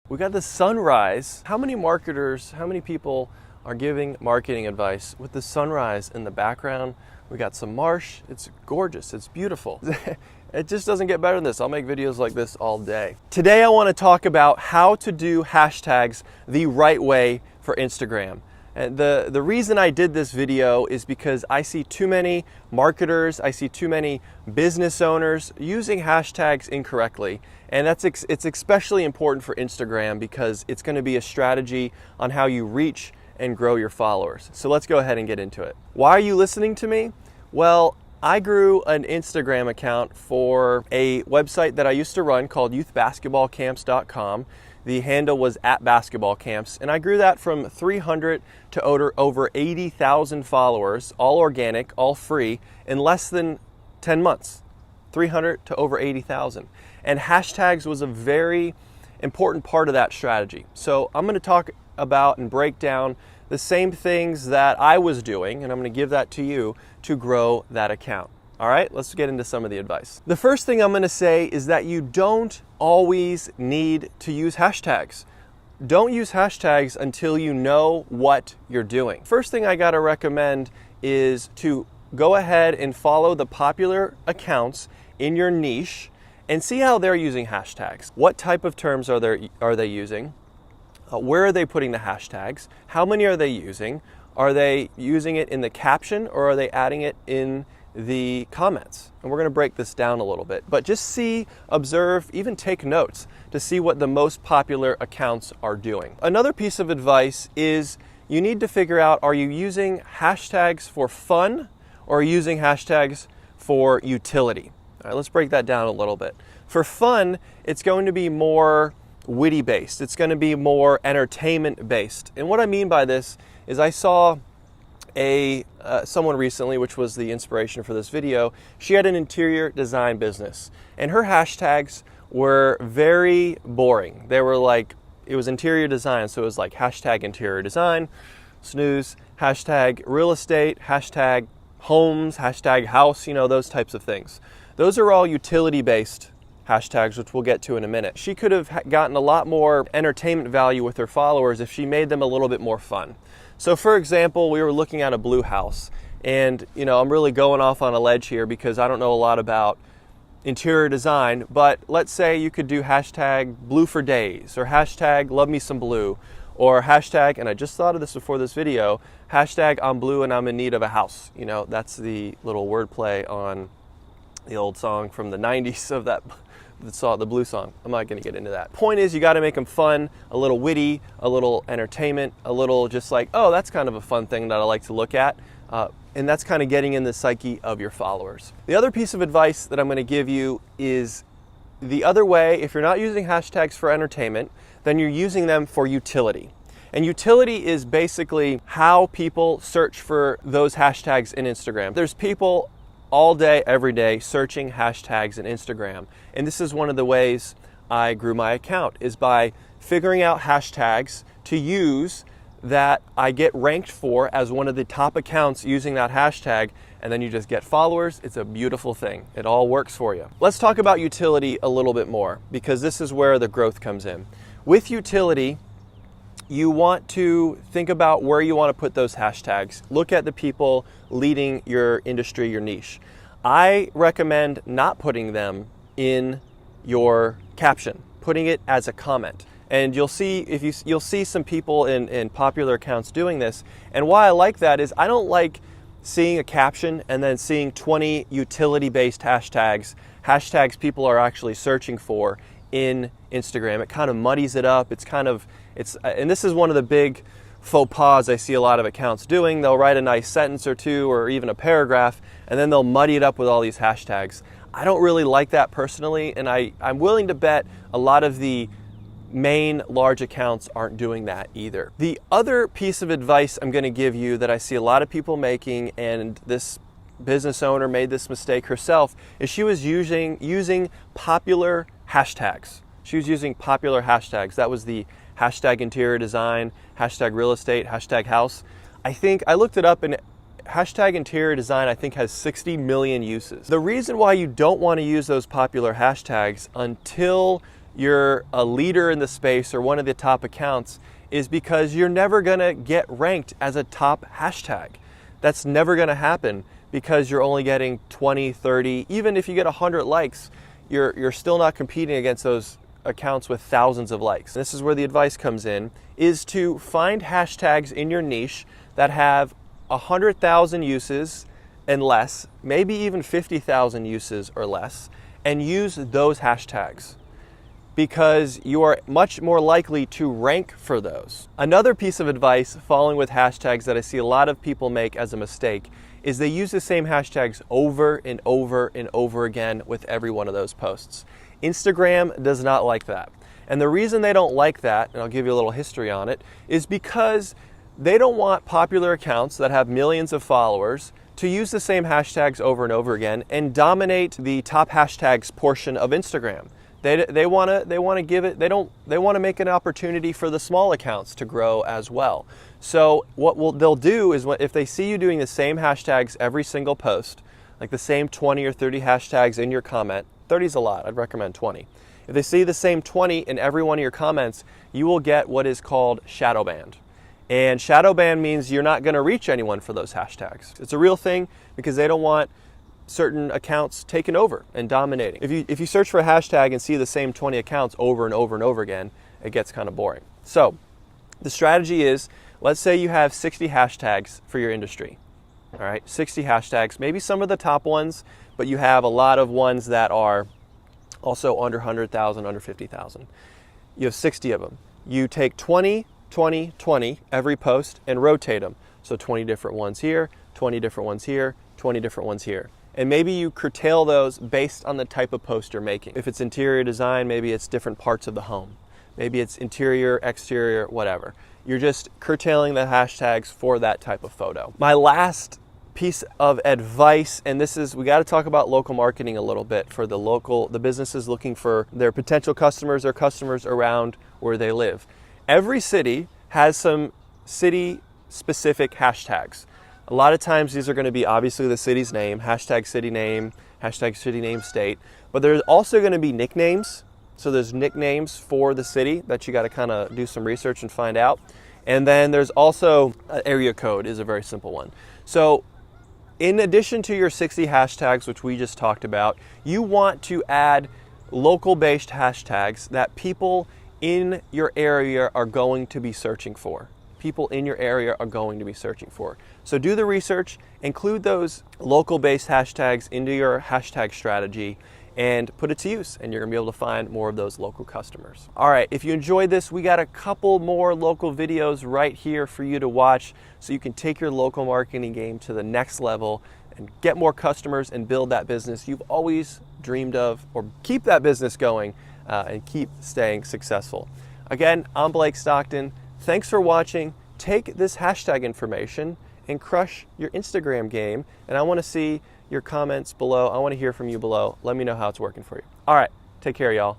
We got the sunrise. How many marketers, how many people are giving marketing advice with the sunrise in the background? We got some marsh. It's gorgeous. It's beautiful. It just doesn't get better than this. I'll make videos like this all day. Today I want to talk about how to do hashtags the right way for Instagram. And the reason I did this video is because I see too many marketers, I see too many business owners using hashtags incorrectly. And it's especially important for Instagram because it's going to be a strategy on how you reach and grow your followers. So let's go ahead and get into it. Why are you listening to me? Well, I grew an Instagram account for a website that I used to run called youthbasketballcamps.com. The handle was @basketballcamps, and I grew that from 300 to over 80,000 followers, all organic, all free, in less than 10 months. 300 to over 80,000. And hashtags was a very important part of that strategy. So I'm going to talk about and break down the same things that I was doing, and I'm going to give that to you to grow that account. All right, let's get into some of the advice. The first thing I'm going to say is that you don't always need to use hashtags. Don't use hashtags until you know what you're doing. First thing I got to recommend is to go ahead and follow the popular accounts in your niche and see how they're using hashtags. What type of terms are they using? Where are they putting the hashtags? How many are they using? Are they using it in the caption or are they adding it in the comments? And we're going to break this down a little bit, but just see, observe, even take notes to see what the most popular accounts are doing. Another piece of advice is you need to figure out, are you using hashtags for fun or are you using hashtags for utility? All right, let's break that down a little bit. For fun, it's going to be more witty based. It's going to be more entertainment based. And what I mean by this is I saw someone recently, which was the inspiration for this video. She had an interior design business and her hashtags were very boring. They were like, it was interior design. So it was like hashtag interior design, snooze, hashtag real estate, hashtag homes, hashtag house, those types of things. Those are all utility based hashtags, which we'll get to in a minute. She could have gotten a lot more entertainment value with her followers if she made them a little bit more fun. So for example, we were looking at a blue house and, I'm really going off on a ledge here because I don't know a lot about interior design, but let's say you could do hashtag bluefordays or hashtag love me some blue or hashtag, and I just thought of this before this video, hashtag I'm blue and I'm in need of a house. That's the little wordplay on the old song from the 90s of the blue song. I'm not going to get into that. Point is, you got to make them fun, a little witty, a little entertainment, a little just like, oh, that's kind of a fun thing that I like to look at. And that's kind of getting in the psyche of your followers. The other piece of advice that I'm going to give you is the other way. If you're not using hashtags for entertainment, then you're using them for utility. And utility is basically how people search for those hashtags in Instagram. There's people all day, every day, searching hashtags in Instagram. And this is one of the ways I grew my account, is by figuring out hashtags to use that I get ranked for as one of the top accounts using that hashtag, and then you just get followers. It's a beautiful thing. It all works for you. Let's talk about utility a little bit more because this is where the growth comes in. With utility, you want to think about where you want to put those hashtags. Look at the people leading your industry, your niche. I recommend not putting them in your caption, putting it as a comment. And you'll see you'll see some people in popular accounts doing this. And why I like that is I don't like seeing a caption and then seeing 20 utility-based hashtags people are actually searching for in Instagram. It kind of muddies it up. And this is one of the big faux pas I see a lot of accounts doing. They'll write a nice sentence or two or even a paragraph, and then they'll muddy it up with all these hashtags. I don't really like that personally, and I'm willing to bet a lot of the main large accounts aren't doing that either. The other piece of advice I'm going to give you that I see a lot of people making, and this business owner made this mistake herself, is she was using popular hashtags. She was using popular hashtags. That was the hashtag interior design, hashtag real estate, hashtag house. I looked it up, and hashtag interior design I think has 60 million uses. The reason why you don't want to use those popular hashtags until you're a leader in the space or one of the top accounts is because you're never gonna get ranked as a top hashtag. That's never gonna happen because you're only getting 20, 30, even if you get 100 likes, you're still not competing against those accounts with thousands of likes. This is where the advice comes in, is to find hashtags in your niche that have 100,000 uses and less, maybe even 50,000 uses or less, and use those hashtags because you are much more likely to rank for those. Another piece of advice following with hashtags that I see a lot of people make as a mistake is they use the same hashtags over and over and over again with every one of those posts. Instagram does not like that. And the reason they don't like that, and I'll give you a little history on it, is because they don't want popular accounts that have millions of followers to use the same hashtags over and over again and dominate the top hashtags portion of Instagram. They want to give it. They want to make an opportunity for the small accounts to grow as well. So they'll do is if they see you doing the same hashtags every single post, like the same 20 or 30 hashtags in your comment, 30 is a lot. I'd recommend 20. If they see the same 20 in every one of your comments, you will get what is called shadow banned. And shadow ban means you're not going to reach anyone for those hashtags. It's a real thing because they don't want certain accounts taken over and dominating. If you search for a hashtag and see the same 20 accounts over and over and over again, it gets kind of boring. So the strategy is, let's say you have 60 hashtags for your industry. All right, 60 hashtags, maybe some of the top ones, but you have a lot of ones that are also under 100,000, under 50,000. You have 60 of them. You take 20, 20, 20 every post and rotate them. So 20 different ones here, 20 different ones here, 20 different ones here. And maybe you curtail those based on the type of post you're making. If it's interior design, maybe it's different parts of the home. Maybe it's interior, exterior, whatever. You're just curtailing the hashtags for that type of photo. My last piece of advice, and this is, we got to talk about local marketing a little bit for the businesses looking for their potential customers or customers around where they live. Every city has some city-specific hashtags. A lot of times these are going to be obviously the city's name, hashtag city name state, but there's also going to be nicknames. So there's nicknames for the city that you got to kind of do some research and find out. And then there's also area code is a very simple one. So in addition to your 60 hashtags, which we just talked about, you want to add local-based hashtags that people in your area are going to be searching for. People in your area are going to be searching for. So do the research, include those local-based hashtags into your hashtag strategy, and put it to use, and you're gonna be able to find more of those local customers. All right, if you enjoyed this, we got a couple more local videos right here for you to watch so you can take your local marketing game to the next level and get more customers and build that business you've always dreamed of, or keep that business going and keep staying successful. Again, I'm Blake Stockton. Thanks for watching. Take this hashtag information and crush your Instagram game. And I want to see your comments below. I want to hear from you below. Let me know how it's working for you. All right, take care, y'all.